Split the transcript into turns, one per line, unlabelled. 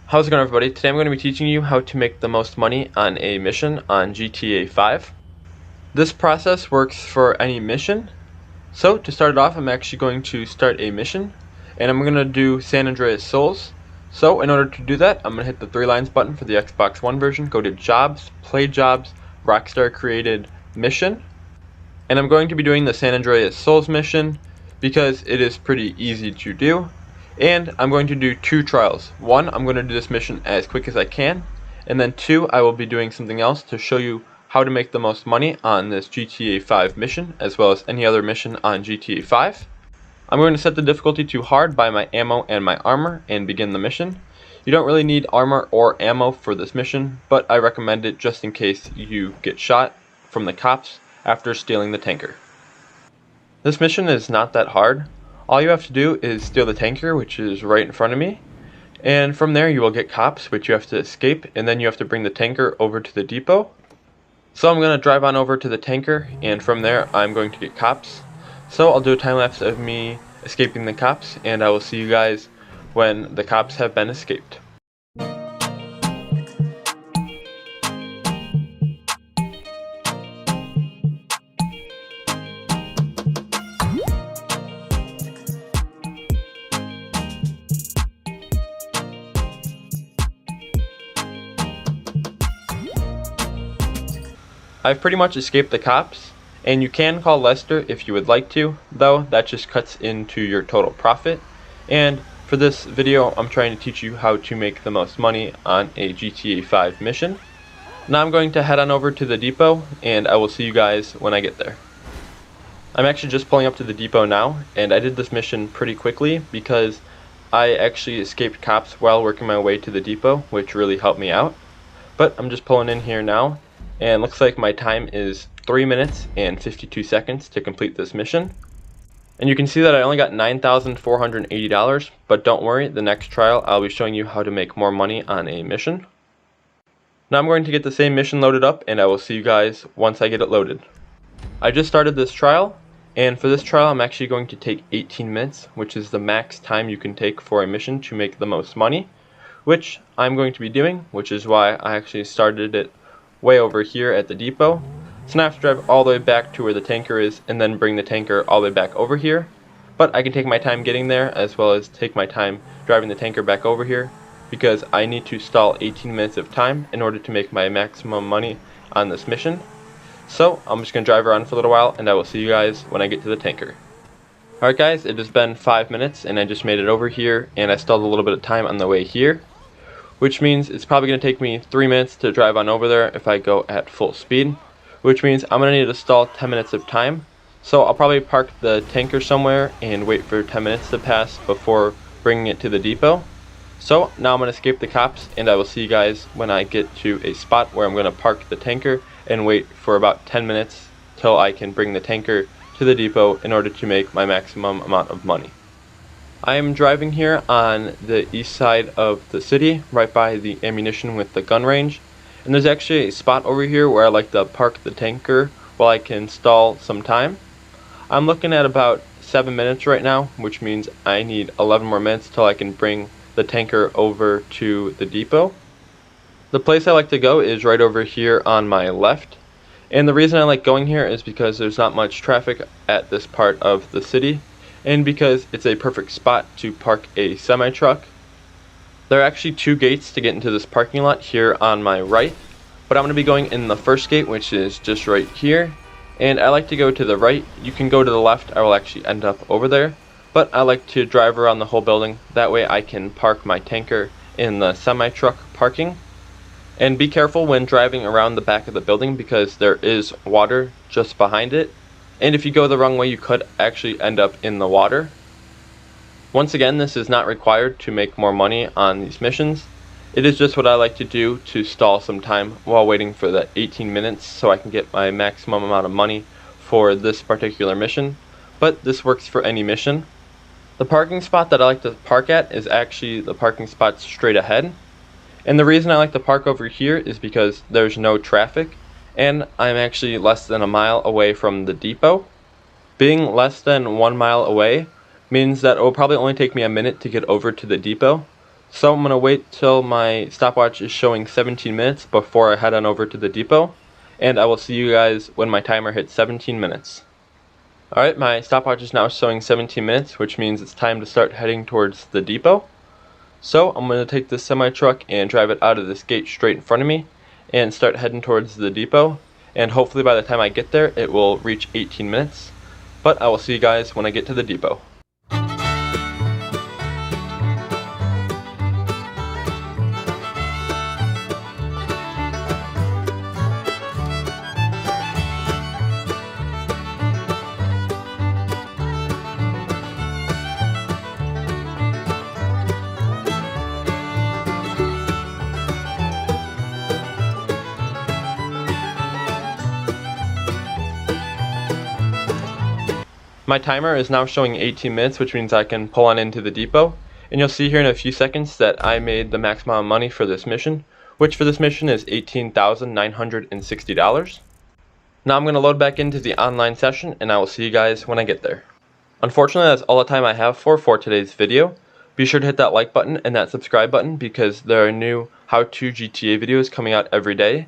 How's it going, everybody? Today I'm going to be teaching you how to make the most money on a mission on GTA 5. This process works for any mission. So to start it off, I'm actually going to start a mission and I'm going to do San Andreas Souls. So in order to do that, I'm going to hit the 3 lines button for the Xbox One version, go to Jobs, Play Jobs, Rockstar Created Mission. And I'm going to be doing the San Andreas Souls mission because it is pretty easy to do. And I'm going to do 2 trials. 1, I'm going to do this mission as quick as I can. And then 2, I will be doing something else to show you how to make the most money on this GTA 5 mission, as well as any other mission on GTA 5. I'm going to set the difficulty to hard by my ammo and my armor and begin the mission. You don't really need armor or ammo for this mission, but I recommend it just in case you get shot from the cops after stealing the tanker. This mission is not that hard. All you have to do is steal the tanker, which is right in front of me, and from there you will get cops, which you have to escape, and then you have to bring the tanker over to the depot. So I'm going to drive on over to the tanker, and from there I'm going to get cops. So I'll do a time lapse of me escaping the cops, and I will see you guys when the cops have been escaped. I've pretty much escaped the cops, and you can call Lester if you would like to, though that just cuts into your total profit. And for this video, I'm trying to teach you how to make the most money on a GTA 5 mission. Now I'm going to head on over to the depot, and I will see you guys when I get there. I'm actually just pulling up to the depot now, and I did this mission pretty quickly because I actually escaped cops while working my way to the depot, which really helped me out. But I'm just pulling in here now, and looks like my time is 3 minutes and 52 seconds to complete this mission. And you can see that I only got $9,480, but don't worry, the next trial I'll be showing you how to make more money on a mission. Now I'm going to get the same mission loaded up, and I will see you guys once I get it loaded. I just started this trial, and for this trial I'm actually going to take 18 minutes, which is the max time you can take for a mission to make the most money, which I'm going to be doing, which is why I actually started it way over here at the depot. So now I have to drive all the way back to where the tanker is and then bring the tanker all the way back over here. But I can take my time getting there as well as take my time driving the tanker back over here because I need to stall 18 minutes of time in order to make my maximum money on this mission. So I'm just going to drive around for a little while and I will see you guys when I get to the tanker. Alright guys, it has been 5 minutes and I just made it over here and I stalled a little bit of time on the way here, which means it's probably going to take me 3 minutes to drive on over there if I go at full speed, which means I'm going to need to stall 10 minutes of time. So I'll probably park the tanker somewhere and wait for 10 minutes to pass before bringing it to the depot. So now I'm going to escape the cops and I will see you guys when I get to a spot where I'm going to park the tanker and wait for about 10 minutes till I can bring the tanker to the depot in order to make my maximum amount of money. I am driving here on the east side of the city, right by the ammunition with the gun range. And there's actually a spot over here where I like to park the tanker while I can stall some time. I'm looking at about 7 minutes right now, which means I need 11 more minutes till I can bring the tanker over to the depot. The place I like to go is right over here on my left. And the reason I like going here is because there's not much traffic at this part of the city, and because it's a perfect spot to park a semi-truck. There are actually 2 gates to get into this parking lot here on my right, but I'm going to be going in the first gate, which is just right here, and I like to go to the right. You can go to the left, I will actually end up over there, but I like to drive around the whole building, that way I can park my tanker in the semi-truck parking. And be careful when driving around the back of the building because there is water just behind it. And if you go the wrong way, you could actually end up in the water. Once again, this is not required to make more money on these missions. It is just what I like to do to stall some time while waiting for the 18 minutes so I can get my maximum amount of money for this particular mission. But this works for any mission. The parking spot that I like to park at is actually the parking spot straight ahead. And the reason I like to park over here is because there's no traffic and I'm actually less than a mile away from the depot. Being less than 1 mile away means that it will probably only take me a minute to get over to the depot, So I'm going to wait till my stopwatch is showing 17 minutes before I head on over to the depot, and I will see you guys when my timer hits 17 minutes. Alright, my stopwatch is now showing 17 minutes, which means it's time to start heading towards the depot. So I'm going to take this semi-truck and drive it out of this gate straight in front of me and start heading towards the depot, and hopefully by the time I get there it will reach 18 minutes. But I will see you guys when I get to the depot. My timer is now showing 18 minutes, which means I can pull on into the depot, and you'll see here in a few seconds that I made the max amount of money for this mission, which for this mission is $18,960. Now I'm going to load back into the online session, and I will see you guys when I get there. Unfortunately, that's all the time I have for today's video. Be sure to hit that like button and that subscribe button because there are new how-to GTA videos coming out every day.